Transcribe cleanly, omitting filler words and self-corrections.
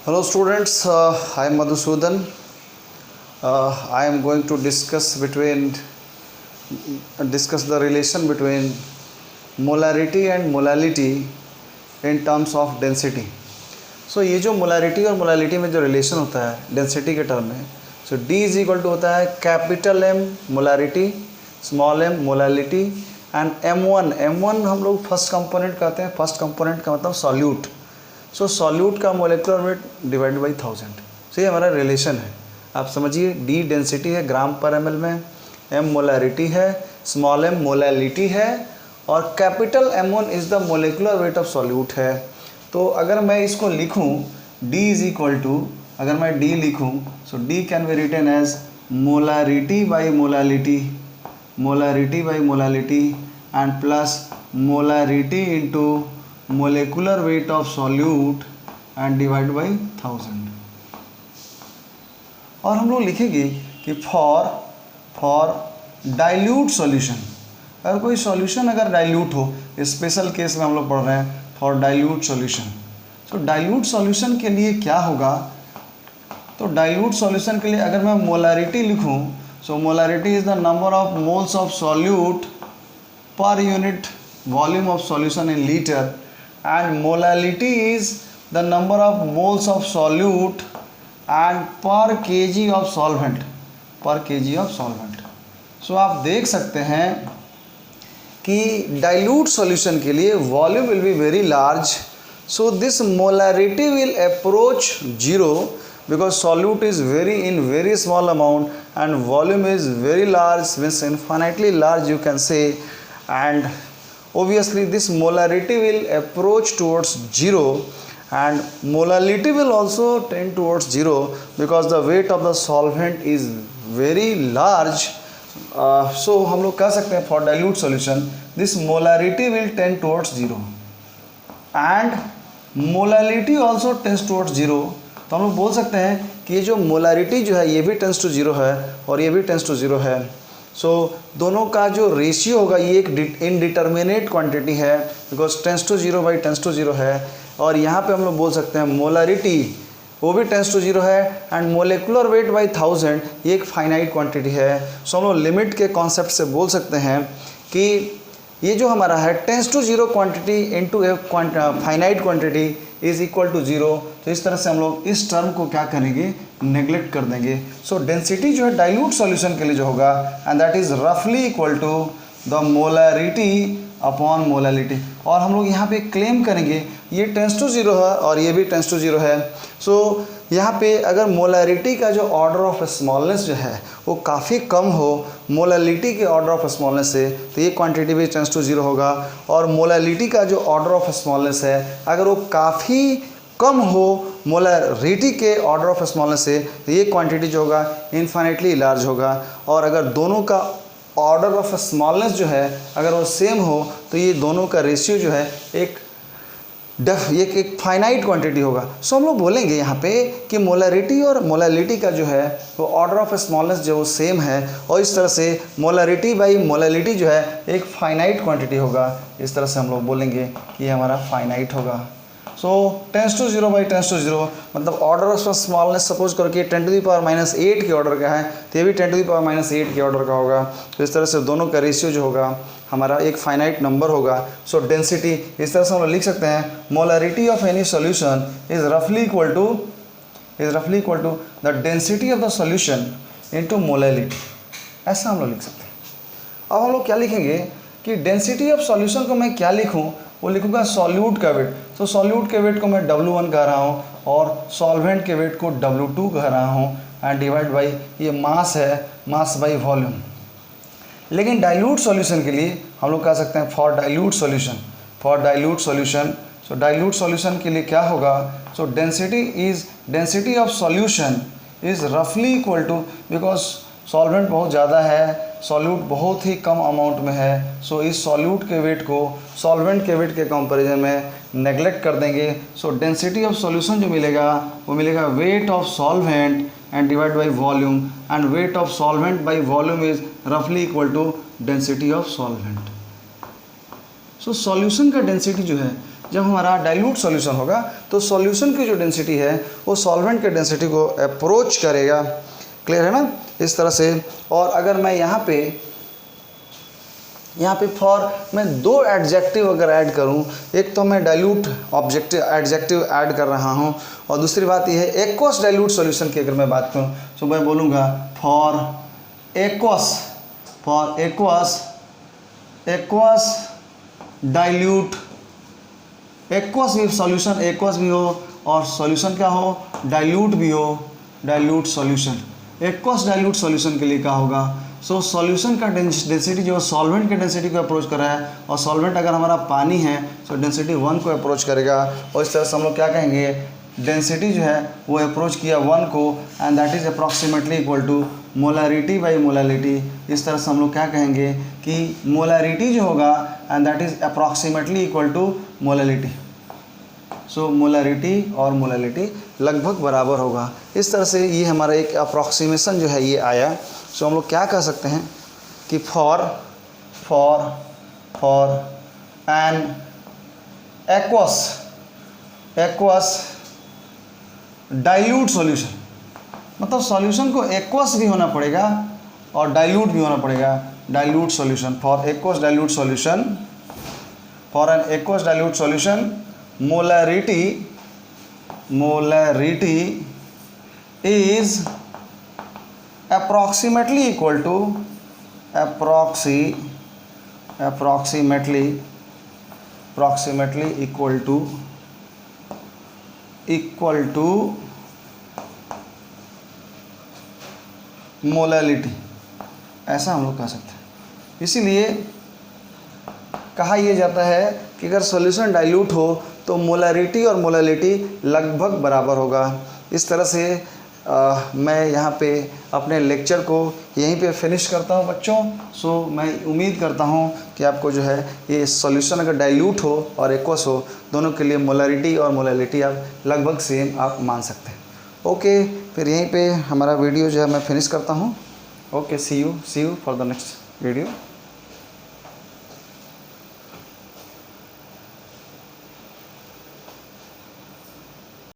Hello students, I am Madhusudan. I am going to discuss the relation between molarity and molality in terms of density. So ये जो molarity और molality में जो relation होता है density के term में, so D is equal to होता है capital M molarity, small m molality and M1 हम लोग first component कहते हैं. first component का मतलब solute. सो सॉल्यूट का मोलिकुलर वेट डिवाइड बाई 1000. सो ये हमारा रिलेशन है. आप समझिए, डी डेंसिटी है ग्राम पर एमएल में, एम मोलैरिटी है, स्मॉल एम मोलैलिटी है और capital M1 is the molecular weight of solute है. तो अगर मैं इसको लिखूं डी इज़ इक्वल टू, अगर मैं डी लिखूं so D can be written as molarity by molality, molarity by molality and plus molarity into molecular weight of solute and divide by 1000. और हम लोग लिखेंगे कि फॉर डाइल्यूट सॉल्यूशन, अगर कोई सॉल्यूशन अगर डाइल्यूट हो, स्पेशल केस में हम लोग पढ़ रहे हैं फॉर डाइल्यूट सॉल्यूशन. तो डाइल्यूट सॉल्यूशन के लिए क्या होगा, तो डाइल्यूट सॉल्यूशन के लिए अगर मैं मोलैरिटी लिखूं, so molarity is the number of moles of solute per unit volume of solution in litre and molality is the number of moles of solute and per kg of solvent, per kg of solvent. So आप देख सकते हैं कि dilute solution के लिए volume will be very large, so this molarity will approach zero because solute is very small amount and volume is very large, means infinitely large you can say, and obviously this molarity will approach towards zero and molality will also tend towards zero because the weight of the solvent is very large. So हम लोग कह सकते हैं for dilute solution this molarity will tend towards zero and molality also tends towards zero. तो हम लोग बोल सकते हैं कि ये जो molarity जो है ये भी tends to zero है और ये भी tends to zero है. सो दोनों का जो रेशियो होगा ये एक इनडिटर्मिनेट क्वांटिटी है because tends to zero by tends to zero है. और यहाँ पे हम लोग बोल सकते हैं मोलरिटी वो भी टेंस टू जीरो है एंड मोलिकुलर वेट बाई 1000 ये एक फाइनाइट क्वांटिटी है. सो हम लोग लिमिट के कॉन्सेप्ट से बोल सकते हैं कि ये जो हमारा है tends to zero quantity into a finite quantity is equal to zero. तो इस तरह से हम लोग इस टर्म को क्या करेंगे, नेग्लेक्ट कर देंगे. सो डेंसिटी जो है डाइल्यूट सॉल्यूशन के लिए जो होगा एंड दैट इज रफली equal to the molarity upon molality. और हम लोग यहाँ पे क्लेम करेंगे ये टेंस टू जीरो है और ये भी टेंस टू जीरो है. सो यहाँ पे अगर मोलैरिटी का जो ऑर्डर ऑफ स्मॉलनेस जो है वो काफ़ी कम हो मोलैलिटी के ऑर्डर ऑफ स्मॉलनेस से, तो ये क्वांटिटी भी टेंस टू जीरो होगा. और मोलैलिटी का जो ऑर्डर ऑफ स्मॉलनेस है अगर वो काफ़ी कम हो मोलैरिटी के ऑर्डर ऑफ स्मॉलनेस से, तो ये क्वांटिटी जो होगा इन्फाइनेटली लार्ज होगा. और अगर दोनों का ऑर्डर ऑफ स्मॉलनेस जो है अगर वो सेम हो तो ये दोनों का रेशियो जो है एक फाइनाइट क्वांटिटी होगा. सो हम लोग बोलेंगे यहाँ पे कि मोलैरिटी और मोलैलिटी का जो है वो ऑर्डर ऑफ स्मॉलनेस जो वो सेम है और इस तरह से मोलैरिटी बाई मोलैलिटी जो है एक फाइनाइट क्वांटिटी होगा. इस तरह से हम लोग बोलेंगे कि ये हमारा फाइनाइट होगा. So tends to zero by tends to zero मतलब ऑर्डर ऑफ स्मॉलनेस सपोज करके 10⁻⁸ के ऑर्डर का है तो ये भी 10⁻⁸ के ऑर्डर का होगा. तो इस तरह से दोनों का रेशियो जो होगा हमारा एक फाइनाइट नंबर होगा. सो डेंसिटी इस तरह से हम लोग लिख सकते हैं molarity of any solution is रफली equal to the density of the solution into molality. ऐसा हम लोग लिख सकते हैं. अब हम लोग क्या लिखेंगे कि डेंसिटी ऑफ सॉल्यूशन को मैं क्या लिखूं, वो लिखूंगा सॉल्यूट का वेट. तो सॉल्यूट के वेट को मैं W1 कह रहा हूँ और सॉल्वेंट के वेट को W2 कह रहा हूँ एंड डिवाइड बाई ये मास है, मास बाई वॉल्यूम. लेकिन डाइल्यूट सॉल्यूशन के लिए हम लोग कह सकते हैं for dilute solution. So dilute solution के लिए क्या होगा, सो डेंसिटी ऑफ सॉल्यूशन इज़ रफली इक्वल टू, बिकॉज सॉल्वेंट बहुत ज़्यादा है, सॉल्यूट बहुत ही कम अमाउंट में है. सो इस सॉल्यूट के वेट को सॉल्वेंट के वेट के कंपैरिजन में नेग्लेक्ट कर देंगे. सो डेंसिटी ऑफ सॉल्यूशन जो मिलेगा वो मिलेगा weight of solvent and divide by volume and weight of solvent by volume is रफली equal to density of solvent. So solution का डेंसिटी जो है जब हमारा डाइल्यूट सॉल्यूशन होगा तो सॉल्यूशन की जो डेंसिटी है वो सॉल्वेंट के डेंसिटी को अप्रोच करेगा। क्लियर है ना, इस तरह से। और अगर मैं यहाँ पे फॉर मैं दो एडजेक्टिव अगर ऐड करूँ, एक तो मैं डाइल्यूट ऑब्जेक्टिव एडजेक्टिव ऐड कर रहा हूँ और दूसरी बात यह है एक्वस डाइल्यूट सॉल्यूशन की अगर मैं बात करूँ तो मैं बोलूँगा फॉर एक्वस डाइल्यूट, एक्वस भी सॉल्यूशन एक्वस भी हो और सॉल्यूशन क्या हो, डाइल्यूट भी हो, dilute solution. Aqueous dilute solution के लिए क्या होगा, सो सॉल्यूशन का डेंसिटी जो सॉल्वेंट के डेंसिटी को अप्रोच कर रहा है और सॉल्वेंट अगर हमारा पानी है तो डेंसिटी 1 को अप्रोच करेगा और इस तरह से हम लोग क्या कहेंगे, डेंसिटी जो है वो अप्रोच किया 1 को and that is approximately equal to molarity by molarity. इस तरह से हम लोग क्या कहेंगे कि मोलरिटी जो होगा and that is approximately equal to molarity. So molarity और मोलरिटी लगभग बराबर होगा। इस तरह से ये हमारा एक अप्रॉक्सीमेशन जो है ये आया। सो हम लोग क्या कह सकते हैं कि for an aqueous dilute solution, मतलब सॉल्यूशन को एक्वस भी होना पड़ेगा और डाइल्यूट भी होना पड़ेगा। Dilute solution for aqueous dilute solution, for an aqueous dilute solution molarity is approximately equal to approximately equal to molarity, ऐसा हम लोग कह सकते हैं। इसीलिए कहा यह जाता है कि अगर सॉल्यूशन डाइल्यूट हो तो मोलरिटी और मोलरिटी लगभग बराबर होगा। इस तरह से मैं यहाँ पे अपने लेक्चर को यहीं पे फिनिश करता हूँ बच्चों। सो मैं उम्मीद करता हूँ कि आपको जो है ये सॉल्यूशन अगर डाइल्यूट हो और एक्वस हो दोनों के लिए मोलरिटी और मोलरिटी आप लगभग सेम आप मान सकते हैं। ओके, फिर यहीं पे हमारा वीडियो जो है मैं फिनिश करता हूँ। Okay, see you for the next video.